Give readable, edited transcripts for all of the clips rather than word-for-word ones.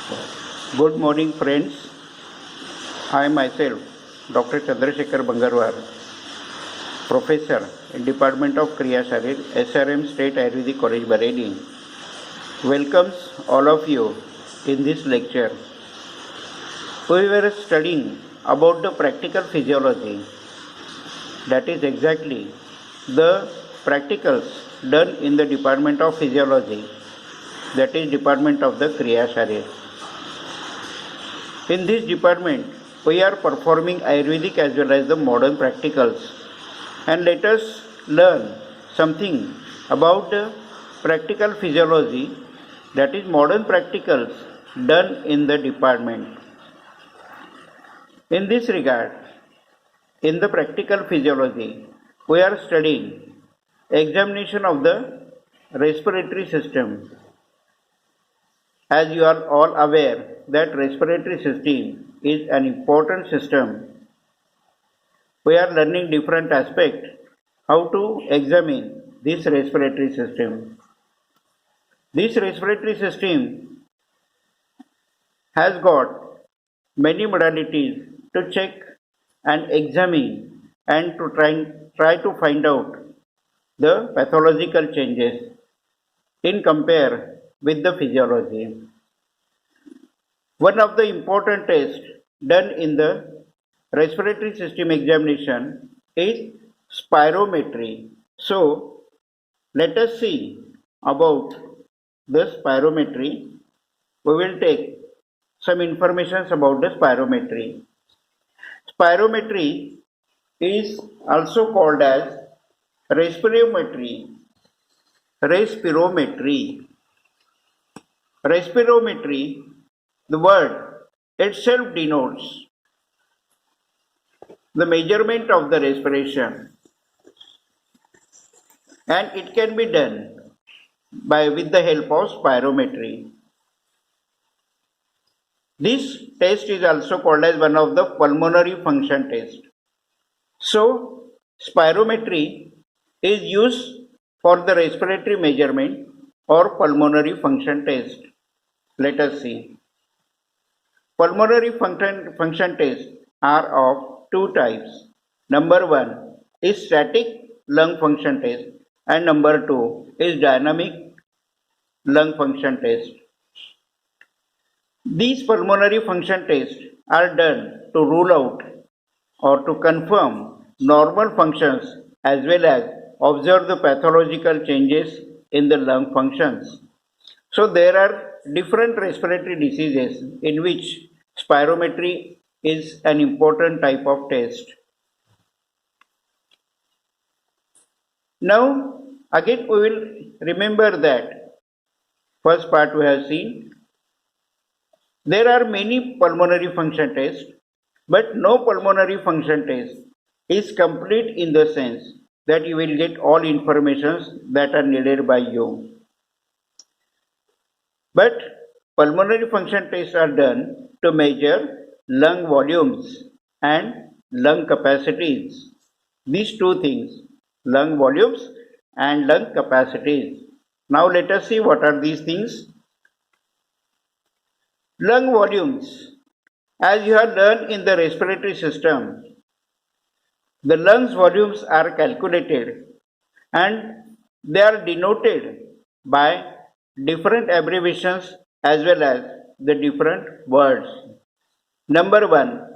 Good morning, friends. I myself, Dr. Chandrasekhar Bangarwar, Professor in Department of Kriya Sharir, SRM State Ayurvedic College, Bareilly, welcomes all of you in this lecture. We were studying about the practical physiology, that is exactly the practicals done in the Department of Physiology, that is Department of the Kriya Sharir. In this department, we are performing Ayurvedic as well as the modern practicals. And let us learn something about the practical physiology, that is modern practicals done in the department. In this regard, in the practical physiology, we are studying examination of the respiratory system. As you are all aware that respiratory system is an important system, we are learning different aspects how to examine this respiratory system. This respiratory system has got many modalities to check and examine and to try to find out the pathological changes in compare with the physiology. One of the important tests done in the respiratory system examination is spirometry. So, let us see about the spirometry. We will take some information about the spirometry. Spirometry is also called as respirometry. Respirometry. Respirometry, the word itself denotes the measurement of the respiration, and it can be done with the help of spirometry. This test is also called as one of the pulmonary function test. So, spirometry is used for the respiratory measurement or pulmonary function test. Let us see. Pulmonary function tests are of two types. Number one is static lung function test and number two is dynamic lung function test. These pulmonary function tests are done to rule out or to confirm normal functions as well as observe the pathological changes in the lung functions. So there are different respiratory diseases in which spirometry is an important type of test. Now again we will remember that first part we have seen. There are many pulmonary function tests, but no pulmonary function test is complete in the sense that you will get all informations that are needed by you. But pulmonary function tests are done to measure lung volumes and lung capacities. These two things, lung volumes and lung capacities. Now let us see what are these things. Lung volumes, as you have learned in the respiratory system, the lungs volumes are calculated and they are denoted by different abbreviations as well as the different words. Number one,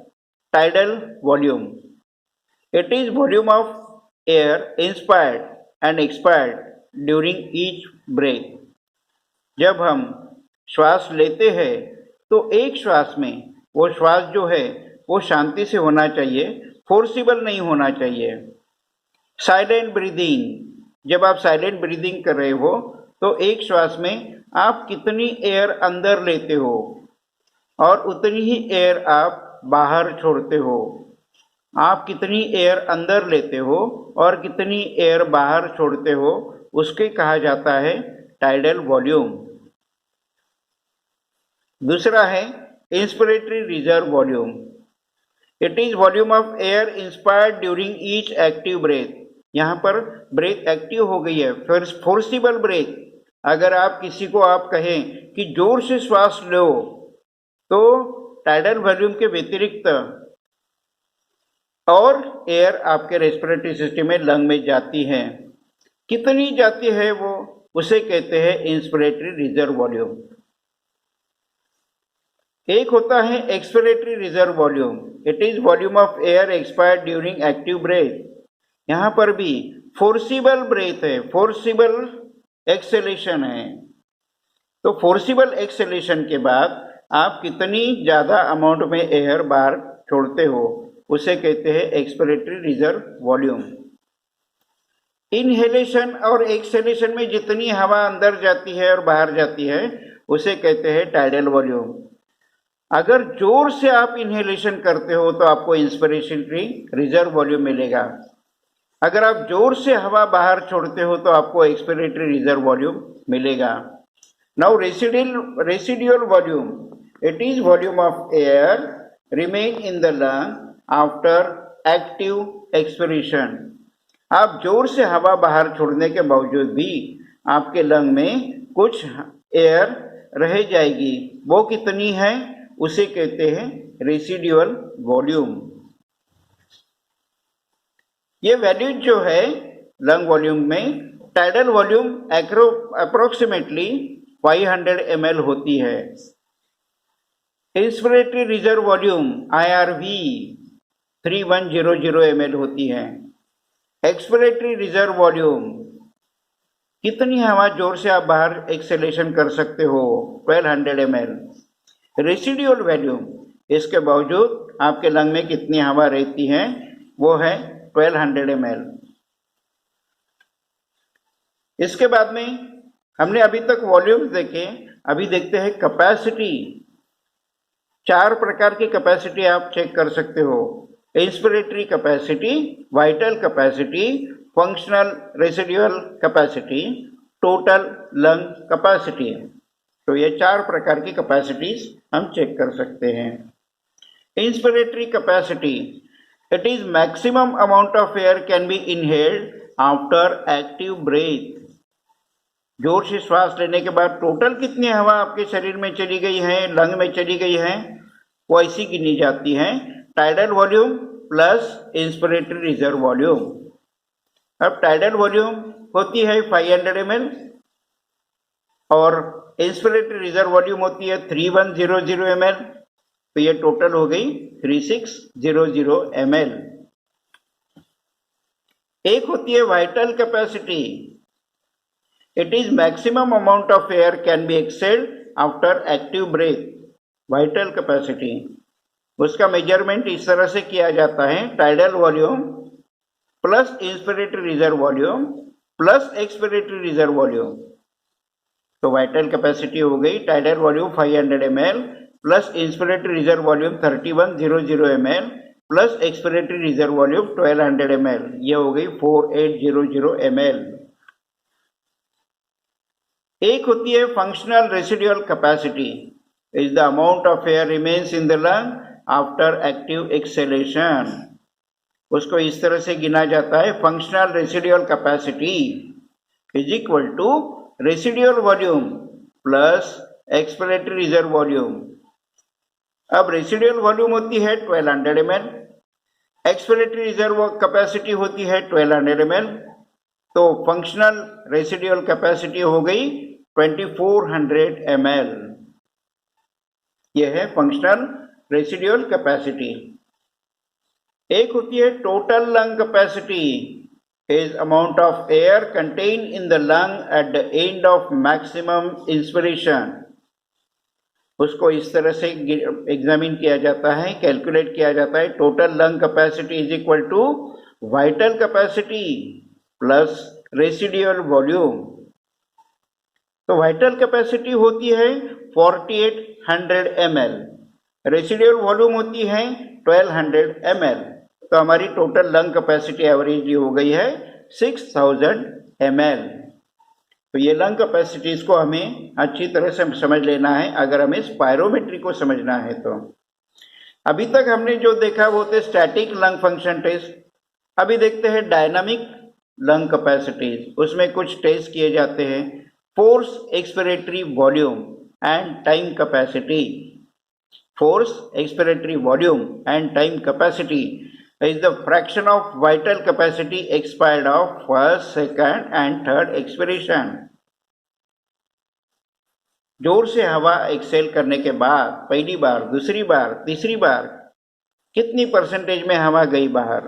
tidal volume. It is volume of air inspired and expired during each breath. जब हम श्वास लेते हैं तो एक श्वास में वो श्वास जो है वो शांति से होना चाहिए, फोर्सिबल नहीं होना चाहिए. साइलेंट ब्रीदिंग, जब आप साइलेंट ब्रीदिंग कर रहे हो तो एक श्वास में आप कितनी एयर अंदर लेते हो और उतनी ही एयर आप बाहर छोड़ते हो. आप कितनी एयर अंदर लेते हो और कितनी एयर बाहर छोड़ते हो उसके कहा जाता है टाइडल वॉल्यूम. दूसरा है inspiratory reserve volume. It is volume of air inspired during each active breath. यहाँ पर ब्रेथ एक्टिव हो गई है, फिर फोर्सिबल ब्रेथ. अगर आप किसी को आप कहें कि जोर से श्वास लो तो टाइडल वॉल्यूम के व्यतिरिक्त और एयर आपके रेस्पिरेटरी सिस्टम में लंग में जाती है। कितनी जाती है वो, उसे कहते हैं इंस्पिरेटरी रिजर्व वॉल्यूम। एक होता है expiratory reserve volume, it is volume of air expired during active breath. यहाँ पर भी फोर्सिबल ब्रेथ है, फोर्सिबल एक्सेलेशन है। तो फोर्सिबल एक्सेलेशन के बाद आप कितनी ज़्यादा अमाउंट में एयर बाहर छोड़ते हो, उसे कहते हैं एक्सपिरेटरी रिजर्व वॉल्यूम। इनहेलेशन और एक्सेलेशन में जितनी हवा अंदर जाती है और बाहर जाती है, उसे कहते हैं टाइडल वॉल्यूम। अगर जोर से आप इनहेलेशन करते हो तो आपको इंस्पिरेटरी रिजर्व वॉल्यूम मिलेगा। अगर आप जोर से हवा बाहर छोड़ते हो तो आपको एक्सपिरेटरी रिजर्व वॉल्यूम मिलेगा। Now residual volume, it is volume of air remain in the lung after active expiration. आप जोर से हवा बाहर छोड़ने के बावजूद भी आपके लंग में कुछ एयर रह जाएगी। वो कितनी है, उसे कहते हैं रेसिडुअल वॉल्यूम। ये वैल्यू जो है लंग वॉल्यूम में, टाइडल वॉल्यूम अप्रोक्सीमेटली 500 ml होती है। Inspiratory reserve volume IRV 3100 ml होती है। एक्सपिरेटरी रिजर्व वॉल्यूम, कितनी हवा जोर से आप बाहर एक्सेलेशन कर सकते हो, 1200 ml। रेसिडुअल वॉल्यूम, इसके बावजूद आपके लंग में कितनी हवा रहती है, वो है 1200 ml। इसके बाद में हमने अभी तक वॉल्यूम्स देखे, अभी देखते हैं कैपेसिटी। 4 प्रकार की कैपेसिटी आप चेक कर सकते हो, inspiratory capacity, vital capacity, functional residual capacity, total lung capacity. तो ये 4 प्रकार की कैपेसिटीज हम चेक कर सकते हैं। Inspiratory capacity, it is maximum amount of air can be inhaled after active breath. जोर से श्वास लेने के बाद टोटल कितनी हवा आपके शरीर में चली गई है, लंग में चली गई है, वो ऐसी गिनी जाती है, tidal volume plus inspiratory reserve volume. अब टाइडल वॉल्यूम होती है 500 ml और इंस्पिरेटरी रिजर्व वॉल्यूम होती है 3100 ml। तो ये टोटल हो गई 3600 ml। एक होती है vital capacity, it is maximum amount of air can be exhaled after active breath. Vital capacity, उसका मेजरमेंट इस तरह से किया जाता है, tidal volume plus inspiratory reserve volume plus expiratory reserve volume. तो वाइटल कैपेसिटी हो गई tidal volume 500 ml plus inspiratory reserve volume 3100 ml plus expiratory reserve volume 1200 ml, ये हो गई 4800 ml। एक होती है functional residual capacity, is the amount of air remains in the lung after active exhalation. उसको इस तरह से गिना जाता है, functional residual capacity is equal to residual volume plus expiratory reserve volume. अब रेसिडुअल वॉल्यूम होती है 1200 ml, एक्सपिरेटरी रिजर्व कैपेसिटी होती है 1200 ml, तो फंक्शनल रेसिडुअल कैपेसिटी हो गई 2400 ml। यह है फंक्शनल रेसिडुअल कैपेसिटी। एक होती है total lung capacity, is amount of air contained in the lung at the end of maximum inspiration। उसको इस तरह से एग्जामिन किया जाता है, कैलकुलेट किया जाता है। Total lung capacity is equal to vital capacity plus residual volume. तो वाइटल कैपेसिटी होती है 4800 ml, रेसिडुअल वॉल्यूम होती है 1200 ml। तो हमारी टोटल लंग कैपेसिटी एवरेज हो गई है 6000 ml। तो ये लंग कैपेसिटीज को हमें अच्छी तरह से समझ लेना है अगर हमें स्पायरोमेट्री को समझना है। तो अभी तक हमने जो देखा वो थे स्टैटिक लंग फंक्शन टेस्ट। अभी देखते हैं डायनामिक लंग कैपेसिटीज। उसमें कुछ टेस्ट किए जाते हैं, force, expiratory volume and time capacity. force, expiratory volume and time capacity is the fraction of vital capacity expired of first, second and third expiration. जोर से हवा एक्सेल करने के बाद पहली बार, दूसरी बार, तीसरी बार कितनी परसेंटेज में हवा गई बाहर?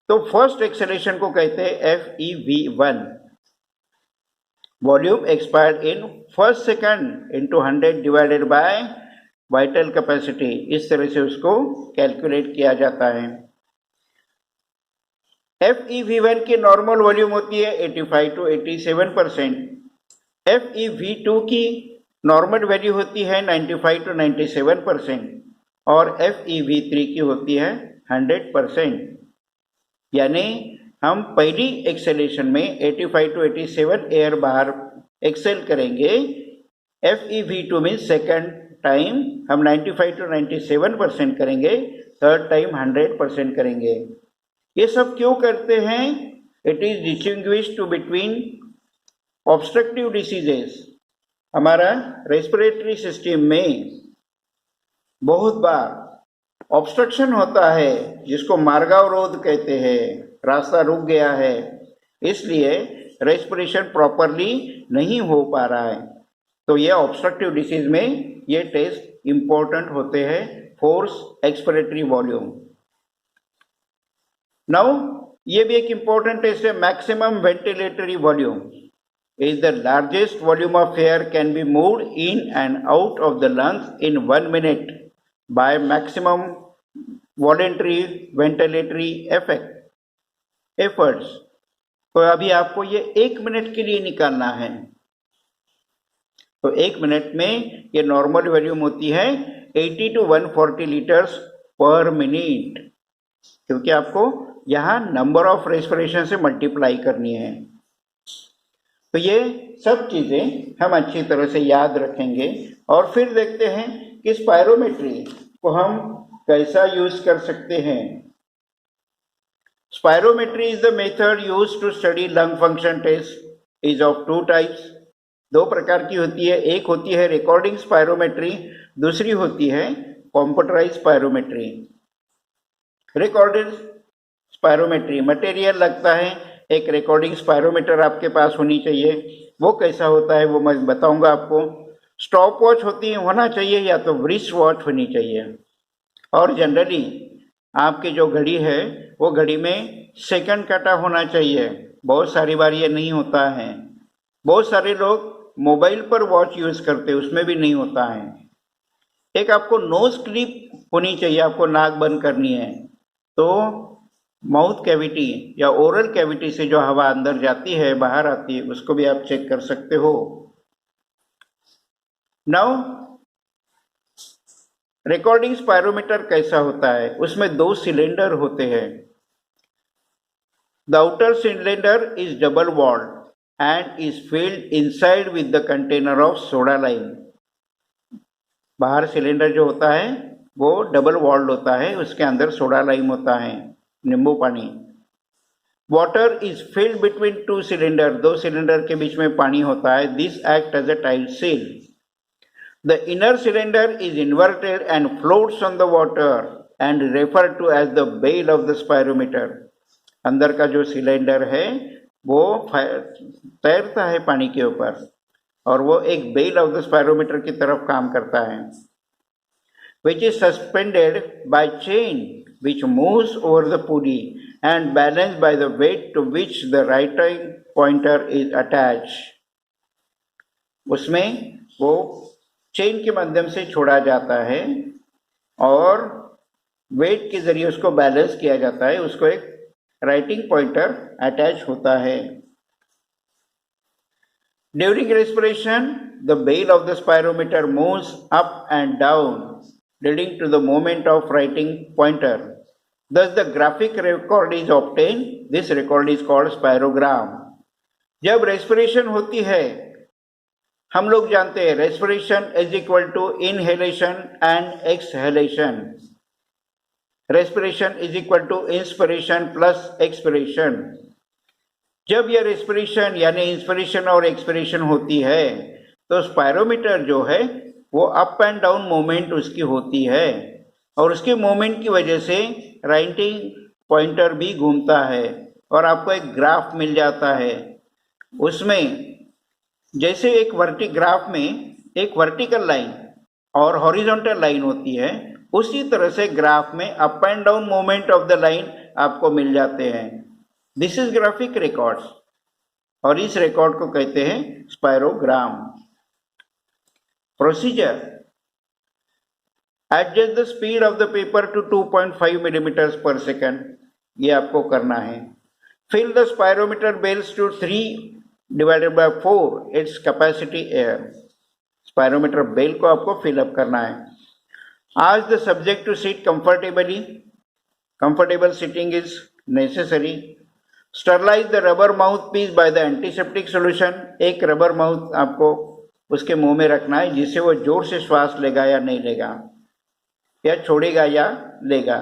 तो फर्स्ट एक्सेलेशन को कहते हैं FeV1, volume expired in first second into 100 divided by vital capacity. इस तरह से उसको कैलकुलेट किया जाता है। FeV1 की नॉर्मल वॉल्यूम होती है 85 to 87%। FeV2 की नॉर्मल वैल्यू होती है 95 to 97% और FeV3 की होती है 100%। यानी हम पहली एक्सेलेशन में 85 to 87 एयर बाहर एक्सेल करेंगे। FeV2 में सेकंड टाइम हम 95 to 97% करेंगे, थर्ड टाइम 100% करेंगे। ये सब क्यों करते हैं? It is distinguished to between obstructive diseases. हमारा रेस्पिरेटरी सिस्टम में बहुत बार ऑब्स्ट्रक्शन होता है जिसको मार्गावरोध कहते हैं, रास्ता रुक गया है, इसलिए रेस्पिरेशन प्रॉपरली नहीं हो पा रहा है। तो ये ऑब्स्ट्रक्टिव डिसीज में ये टेस्ट इंपॉर्टेंट होते हैं, फोर्स, एक्सपिरेटरी वॉल्यूम। नाउ ये भी एक इंपॉर्टेंट टेस्ट है, maximum ventilatory volume is the largest volume of air can be moved in and out of the lungs in 1 minute by maximum voluntary ventilatory efforts। तो अभी आपको ये 1 minute के लिए निकालना है। तो 1 मिनट में ये नॉर्मल वॉल्यूम होती है 80 to 140 लीटर्स पर मिनट, क्योंकि आपको यहाँ नंबर ऑफ रेस्पिरेशन से मल्टीप्लाई करनी है। तो ये सब चीज़ें हम अच्छी तरह से याद रखेंगे और फिर देखते हैं कि स्पायरोमेट्री को हम कैसा यूज कर सकते हैं। Spirometry is the method use to study lung function test is of 2 types. 2 प्रकार की होती है, एक होती है रिकॉर्डिंग स्पायरोमेट्री, दूसरी होती है computerised spirometry. Recorded spirometry material लगता है, एक रिकॉर्डिंग स्पायरोमीटर आपके पास होनी चाहिए। वो कैसा होता है वो मैं बताऊंगा आपको। स्टॉप वॉच होना चाहिए या तो रिस्ट वॉच होनी चाहिए। और जनरली आपकी जो घड़ी है वो घड़ी में सेकंड काटा होना चाहिए। बहुत सारी बार ये नहीं होता है। बहुत सारे लोग मोबाइल पर वॉच यूज करते, उसमें भी नहीं होता है। एक आपको नोज क्लिप होनी चाहिए, आपको नाक बंद करनी है तो माउथ कैविटी या ओरल कैविटी से जो हवा अंदर जाती है बाहर आती है उसको भी आप चेक कर सकते हो। नाउ रिकॉर्डिंग स्पायरोमीटर कैसा होता है? उसमें 2 सिलेंडर होते हैं। The outer cylinder is double walled and is filled inside with the container of soda lime. बाहर सिलेंडर जो होता है वो डबल वॉल्ड होता है, उसके अंदर सोडा लाइम होता है, नींबू पानी। Water is filled between 2 cylinder, 2 cylinder के बीच में पानी होता है। This act as a tight seal. The inner cylinder is inverted and floats on the water and refer to as the bell of the spirometer. अंदर का जो cylinder है वो तैरता है पानी के ऊपर और वो एक बेल ऑफ द स्पायरोमीटर की तरफ काम करता है। which is suspended by chain which moves over the pulley and balanced by the weight to which the writing pointer is attached। उसमें वो चेन के माध्यम से छोड़ा जाता है और वेट के जरिए उसको बैलेंस किया जाता है, उसको एक राइटिंग पॉइंटर अटैच होता है। During respiration, the bale of the spirometer moves up and down, leading to the moment of writing pointer. Thus, the graphic record is obtained. This record is called spirogram. जब respiration होती है, हम लोग जानते हैं respiration is equal to inhalation and exhalation. Respiration is equal to inspiration plus expiration. जब यह respiration यानी इंस्पिरेशन और एक्सपिरेशन होती है तो स्पायरोमीटर जो है वो अप एंड डाउन मूवमेंट उसकी होती है, और उसके मूवमेंट की वजह से राइटिंग पॉइंटर भी घूमता है और आपको एक ग्राफ मिल जाता है। उसमें जैसे एक ग्राफ में एक वर्टिकल लाइन और हॉरिजॉन्टल लाइन होती है, उसी तरह से ग्राफ में up and down movement of the line आपको मिल जाते हैं। दिस इज ग्राफिक रिकॉर्ड्स, और इस रिकॉर्ड को कहते हैं spirogram. Procedure: adjust the speed of the paper to 2.5 millimeters per second, ये आपको करना है। Fill the spirometer bells to 3/4 its capacity air, spirometer bell को आपको फिलअप करना है। Ask the subject to sit comfortably, comfortable sitting is necessary. Sterilize the rubber mouth piece by the antiseptic solution, एक rubber mouth आपको उसके मुंह में रखना है जिससे वो जोर से श्वास लेगा या नहीं लेगा, या छोड़ेगा या लेगा,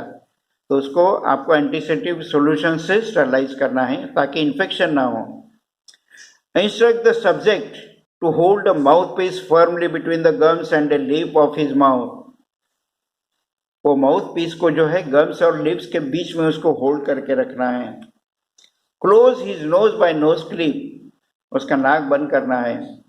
तो उसको आपको एंटीसेप्टिक सोल्यूशन से स्टरलाइज करना है ताकि इन्फेक्शन ना हो। Instruct the subject to hold the mouth piece firmly between the gums and the lip of his mouth, वो माउथ पीस को जो है गम्स और लिप्स के बीच में उसको होल्ड करके रखना है। Close his nose by nose clip, उसका नाक बंद करना है।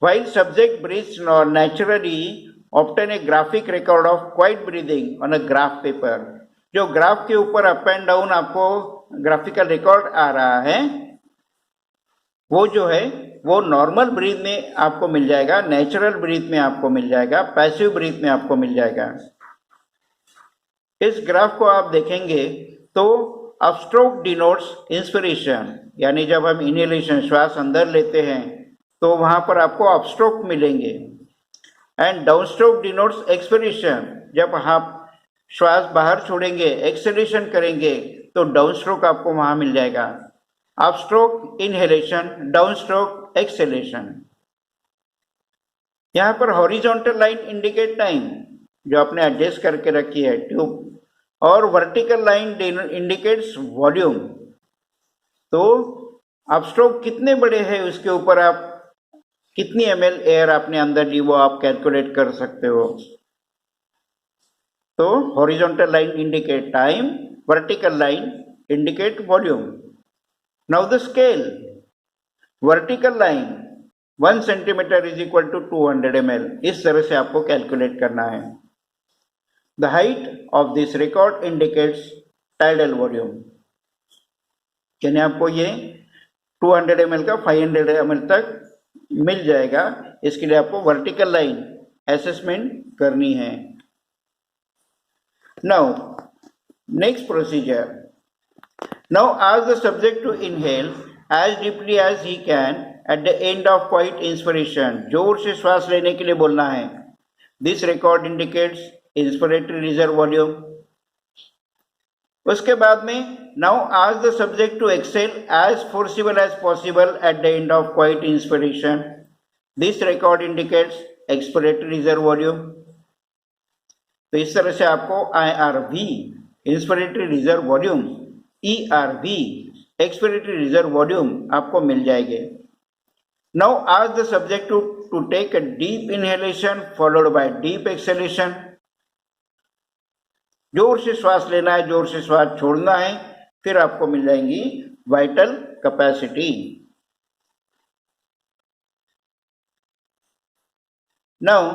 While subject breathes naturally, obtain a graphic record of quiet breathing on a graph paper. जो ग्राफ के ऊपर अप एंड डाउन आपको ग्राफिकल रिकॉर्ड आ रहा है, वो जो है वो नॉर्मल ब्रीथ में आपको मिल जाएगा, नेचुरल ब्रीथ में आपको मिल जाएगा, पैसिव ब्रीथ में आपको मिल जाएगा। इस ग्राफ को आप देखेंगे तो अपस्ट्रोक डिनोट्स इंस्पिरेशन, यानी जब हम इनहेलेशन श्वास अंदर लेते हैं तो वहां पर आपको अपस्ट्रोक मिलेंगे। एंड डाउनस्ट्रोक डिनोट्स एक्सपिरेशन, जब आप श्वास बाहर छोड़ेंगे, एक्सहेलेशन करेंगे, तो डाउनस्ट्रोक आपको वहां मिल जाएगा। Upstroke inhalation, downstroke exhalation. यहाँ पर हॉरिजॉन्टल लाइन इंडिकेट टाइम, जो आपने एडजस्ट करके रखी है ट्यूब, और वर्टिकल लाइन इंडिकेट्स वॉल्यूम। तो अपस्ट्रोक कितने बड़े हैं उसके ऊपर आप कितनी ml एयर आपने अंदर ली वो आप कैलकुलेट कर सकते हो। तो horizontal line indicate time, vertical line indicate volume. Now the scale, vertical line 1 centimetre is equal to 200 ml, इस तरह से आपको कैलकुलेट करना है। The height of this record indicates tidal volume, यानी आपको ये 200 ml का 500 ml तक मिल जाएगा। इसके लिए आपको वर्टिकल लाइन असेसमेंट करनी है। Now next procedure, now ask the subject to inhale as deeply as he can at the end of quiet inspiration, जोर से श्वास लेने के लिए बोलना है। This record indicates inspiratory reserve volume. उसके बाद में now ask the subject to exhale as forcible as possible at the end of quiet inspiration, this record indicates expiratory reserve volume. तो इस तरह से आपको IRV inspiratory reserve volume, ERV expiratory reserve volume आपको मिल जाएंगे। Now ask the subject to take a deep inhalation followed by deep exhalation, जोर से श्वास लेना है, जोर से श्वास छोड़ना है, फिर आपको मिल जाएंगी vital capacity. Now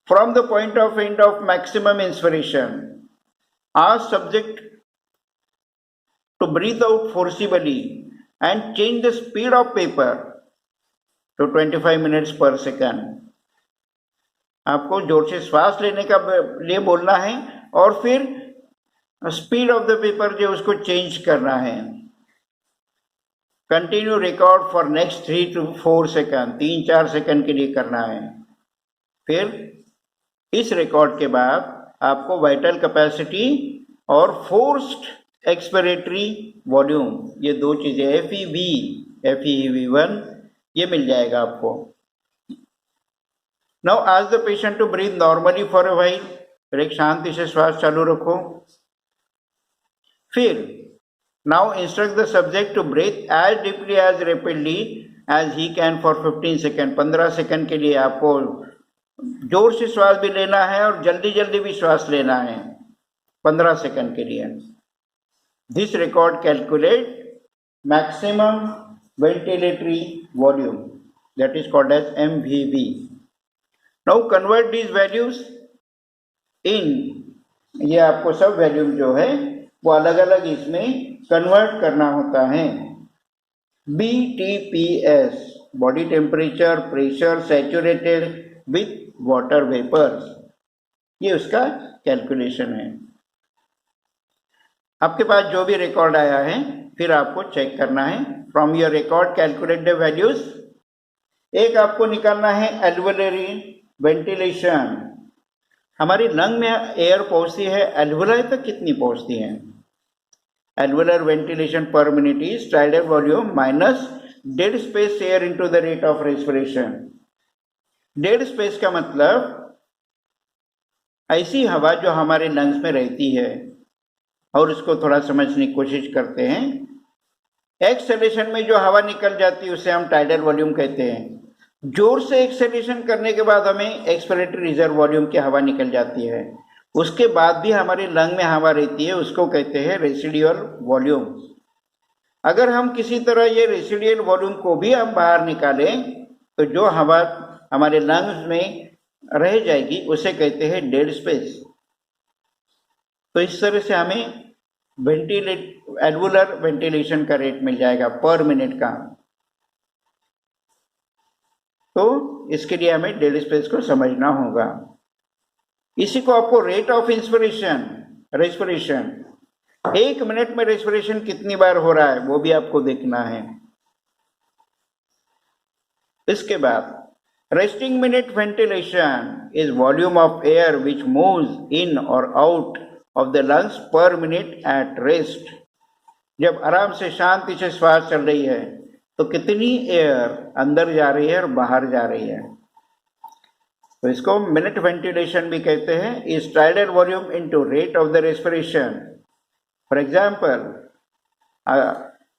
from the point of end of maximum inspiration, ask subject to breathe out forcibly and change the speed of paper to 25 minutes per second. आपको जोर से श्वास लेने का लिए बोलना है और फिर स्पीड ऑफ द पेपर जो उसको चेंज करना है। Continue record for next 3 to 4 second, 3-4 second के लिए करना है। फिर इस रिकॉर्ड के बाद आपको वाइटल कैपेसिटी और फोर्स्ड एक्सपिरेटरी वॉल्यूम, ये दो चीजें FEV1 ये मिल जाएगा आपको। Now ask the patient to breathe normally for a while, फिर एक शांति से श्वास चालू रखो। फिर Now instruct the subject to breathe as deeply as rapidly as he can for 15 second. 15 second के लिए आपको जोर से श्वास भी लेना है और जल्दी जल्दी भी श्वास लेना है 15 सेकेंड के लिए. This record calculate maximum ventilatory volume, that is called as MVV. Now convert this values in, ये आपको सब वैल्यूम जो है वो अलग अलग इसमें कन्वर्ट करना होता है. BTPS, body temperature, pressure, saturated with water vapours, ये उसका कैलकुलेशन है. आपके पास जो भी रिकॉर्ड आया है फिर आपको चेक करना है. From your record calculate the values. एक आपको निकालना है एल्वुलरी वेंटिलेशन. हमारी लंग में एयर पहुंचती है, एल्वुलर तक कितनी पहुंचती है? Alveolar ventilation per minute is tidal volume minus dead space air into the rate of respiration. Dead space का मतलब ऐसी हवा जो हमारे लंग्स में रहती है, और उसको थोड़ा समझने की कोशिश करते हैं. एक्सहेलेशन में जो हवा निकल जाती है उसे हम टाइडल वॉल्यूम कहते हैं. जोर से एक्सहेलेशन करने के बाद हमें एक्सपिरेटरी रिजर्व वॉल्यूम की हवा निकल जाती है, उसके बाद भी हमारे लंग में हवा रहती है, उसको कहते हैं रेसिडुअल वॉल्यूम. अगर हम किसी तरह ये रेसिडुअल वॉल्यूम को भी हम बाहर निकालें तो जो हवा हमारे लंग्स में रह जाएगी उसे कहते हैं डेड स्पेस. तो इस तरह से हमें एल्वुलर वेंटिलेशन का रेट मिल जाएगा पर मिनट का. तो इसके लिए हमें डेड स्पेस को समझना होगा. इसी को आपको rate of inspiration, respiration, 1 minute में रेस्पिरेशन कितनी बार हो रहा है वो भी आपको देखना है. इसके बाद resting minute ventilation is volume of air which moves in और out of the lungs per minute at rest. जब आराम से शांति से श्वास चल रही है तो कितनी एयर अंदर जा रही है और बाहर जा रही है, तो इसको मिनट वेंटिलेशन भी कहते हैं. Is tidal volume into rate of the respiration. For example,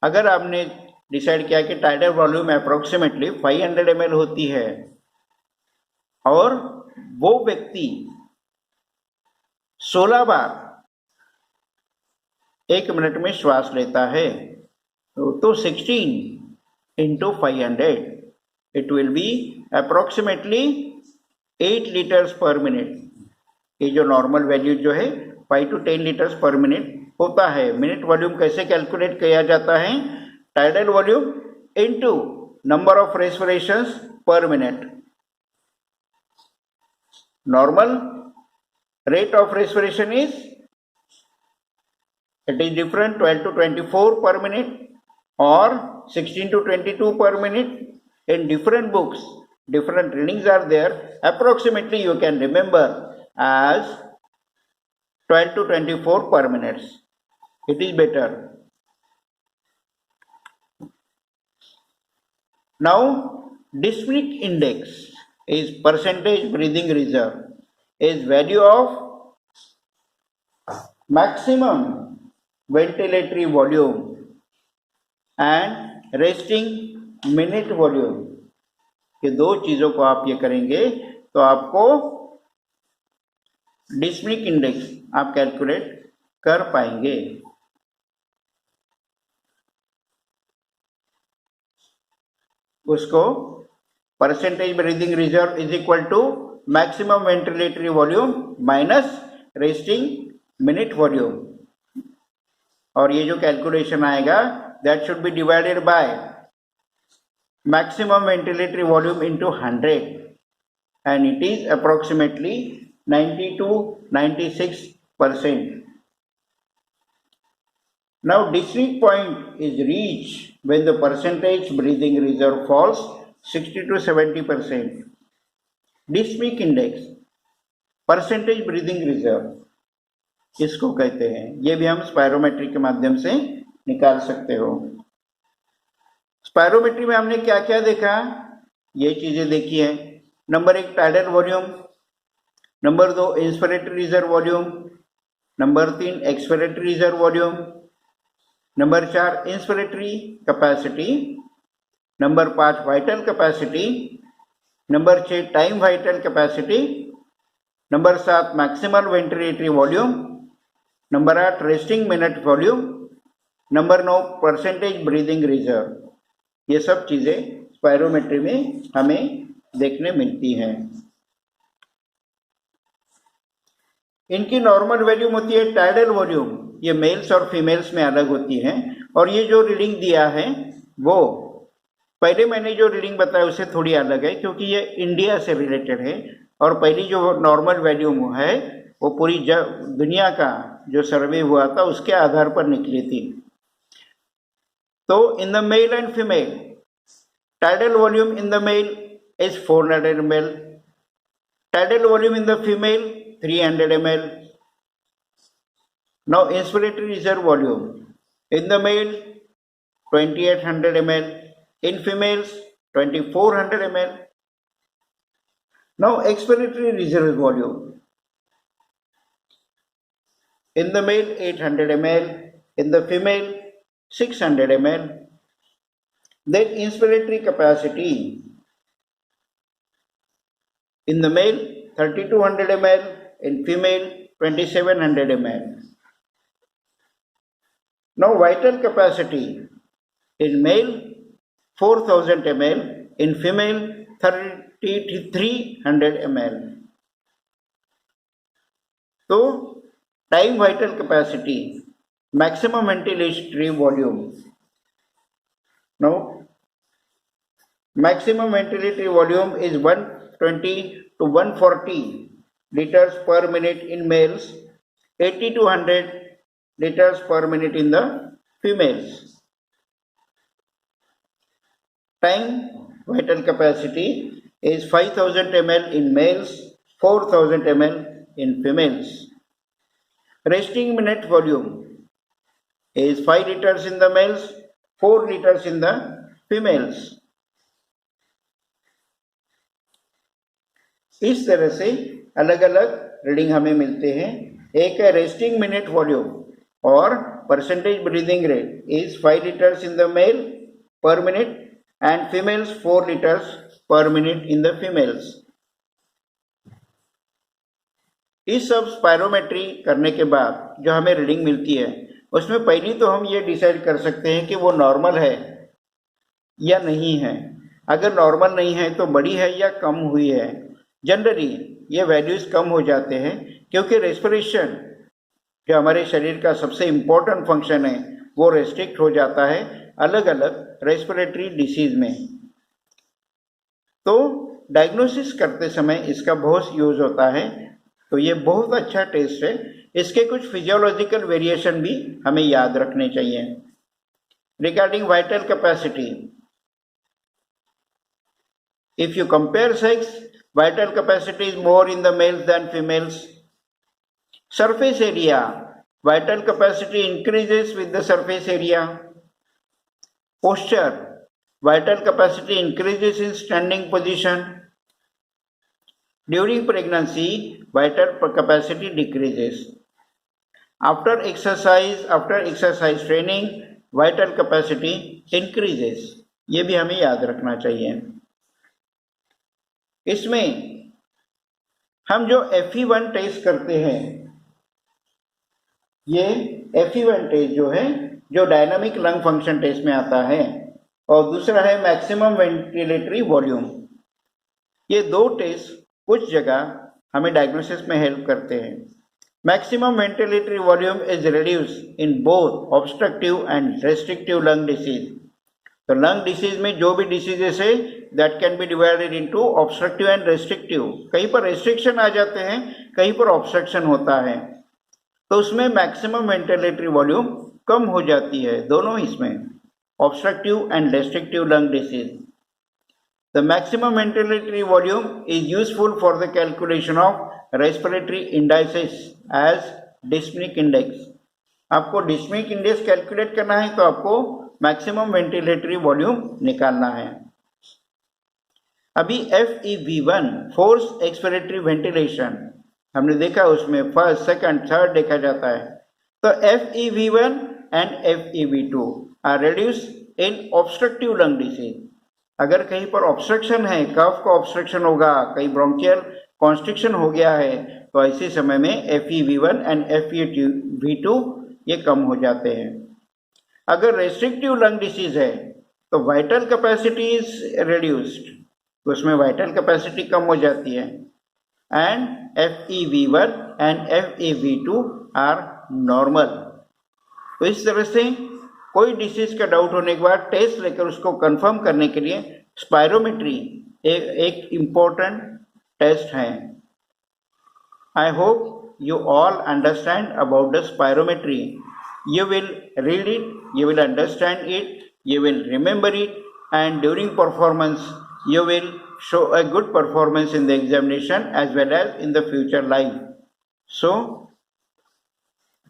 अगर आपने डिसाइड किया कि टाइडल वॉल्यूम अप्रोक्सीमेटली 500 ml होती है और वो व्यक्ति 16 बार 1 मिनट में श्वास लेता है, तो 16 into 500, it will be approximately 8 liters per minute. ये जो नॉर्मल वैल्यू जो है 5 to 10 liters per minute होता है. मिनट वॉल्यूम कैसे कैलकुलेट किया जाता है? Tidal volume into number of respirations per minute. Normal rate of respiration is, it is different, 12 to 24 per minute or 16 to 22 per minute. In different books different readings are there. Approximately you can remember as 12 to 24 per minute. It is better. Now dyspneic index is percentage breathing reserve, is value of maximum ventilatory volume and resting minute volume. ये दो चीजों को आप ये करेंगे तो आपको डिस्प्निक index आप कैलकुलेट कर पाएंगे. उसको percentage breathing reserve is equal to maximum ventilatory volume minus resting minute volume. और ये जो कैलकुलेशन आएगा that should be divided by maximum ventilatory volume into 100 and it is approximately 90 to 96%. Now dyspneic point is reached when the percentage breathing reserve falls 60 to 70%. Dyspneic index percentage breathing reserve इसको कहते हैं. ये भी हम spirometry के माध्यम से निकाल सकते हो. स्पायरोमेट्री में हमने क्या क्या देखा, ये चीजें देखी है. Number 1 tidal volume, number 2 inspiratory reserve volume, number 3 expiratory reserve volume, number 4 inspiratory capacity, number 5 vital capacity, number 6 time vital capacity, number 7 maximal ventilatory volume, number 8 resting minute volume, number 9 percentage breathing reserve. ये सब चीज़ें spirometry में हमें देखने मिलती हैं। इनकी normal volume होती है टाइडल वॉल्यूम, ये मेल्स और फीमेल्स में अलग होती हैं। और ये जो रीडिंग दिया है वो पहले मैंने जो रीडिंग बताया उससे थोड़ी अलग है, क्योंकि ये इंडिया से रिलेटेड है। और पहली जो नॉर्मल वैल्यूम है वो पूरी दुनिया का जो सर्वे हुआ था उसके आधार पर निकली थी। तो in the male and female, tidal volume in the male is 400 ml, tidal volume in the female 300 ml. Now inspiratory reserve volume in the male 2800 ml, in females 2400 ml. Now expiratory reserve volume in the male 800 ml, in the female 600 ml. Then inspiratory capacity in the male 3200 ml, in female 2700 ml. Now vital capacity in male 4000 ml, in female 3300 ml. So time vital capacity, maximum ventilatory volume. Now maximum ventilatory volume is 120 to 140 liters per minute in males, 80 to 100 liters per minute in the females. Time vital capacity is 5000 ml in males, 4000 ml in females. Resting minute volume is 5 liters in the males, 4 liters in the females. इस तरह से अलग अलग reading हमें मिलते हैं। एक है रेस्टिंग मिनट वॉल्यूम और percentage breathing rate is 5 liters in the male per minute and females 4 liters per minute in the females. इस सब स्पायरोमेट्री करने के बाद जो हमें रीडिंग मिलती है उसमें पहली तो हम ये डिसाइड कर सकते हैं कि वो नॉर्मल है या नहीं है। अगर नॉर्मल नहीं है तो बड़ी है या कम हुई है। जनरली ये वैल्यूज कम हो जाते हैं क्योंकि रेस्पिरेशन जो हमारे शरीर का सबसे इम्पोर्टेंट फंक्शन है वो रेस्ट्रिक्ट हो जाता है अलग अलग रेस्पिरेटरी डिसीज में। तो डायग्नोसिस करते समय इसका बहुत यूज होता है। तो ये बहुत अच्छा टेस्ट है। इसके कुछ फिजियोलॉजिकल वेरिएशन भी हमें याद रखने चाहिए। Regarding vital capacity, if you compare sex, vital capacity is more in the males than females. Surface area, vital capacity increases with the surface area. Posture, vital capacity increases in standing position. During pregnancy, vital capacity decreases. After exercise training, vital capacity increases. ये भी हमें याद रखना चाहिए। इसमें हम जो FE1 test करते हैं, ये FE1 टेस्ट जो है जो डायनामिक लंग फंक्शन टेस्ट में आता है और दूसरा है मैक्सिमम वेंटिलेटरी वॉल्यूम। ये दो टेस्ट कुछ जगह हमें डायग्नोसिस में हेल्प करते हैं। Maximum ventilatory volume is reduce in both obstructive and restrictive lung disease. तो लंग डिसीज में जो भी डिसीजेस है that can be divided into obstructive and restrictive. कहीं पर रेस्ट्रिक्शन आ जाते हैं, कहीं पर ऑब्स्ट्रक्शन होता है, तो उसमें मैक्सिमम वेंटिलेटरी वॉल्यूम कम हो जाती है। दोनों इसमें obstructive and restrictive lung disease. The maximum ventilatory volume is useful for the calculation of respiratory indices as dyspneic index. आपको डिस्पनिक इंडेक्स कैलकुलेट करना है तो आपको मैक्सिमम वेंटिलेटरी वॉल्यूम निकालना है। अभी FEV1 फोर्स एक्सपिरेटरी वेंटिलेशन हमने देखा, उसमें फर्स्ट, सेकंड, थर्ड देखा जाता है। तो FEV1 and FEV2 are reduced in obstructive lung disease. अगर कहीं पर ऑब्स्ट्रक्शन है, कफ का ऑब्स्ट्रक्शन होगा, कहीं ब्रोंकियल कॉन्स्ट्रिक्शन हो गया है, तो ऐसे समय में FEV1 एंड FEV2 ये कम हो जाते हैं. अगर रेस्ट्रिक्टिव लंग डिसीज है तो वाइटल कैपेसिटी इज रिड्यूस्ड, तो उसमें वाइटल कैपेसिटी कम हो जाती है, and FEV1 and FEV2 are normal. तो इस तरह से कोई डिसीज का डाउट होने के बाद टेस्ट लेकर उसको कंफर्म करने के लिए स्पायरोमेट्री एक इम्पोर्टेंट टेस्ट है. I hope you all understand about the spirometry. You will read it, you will understand it, you will remember it, and during performance you will show a good performance in the examination as well as in the future life. So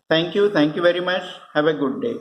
thank you very much. Have a good day.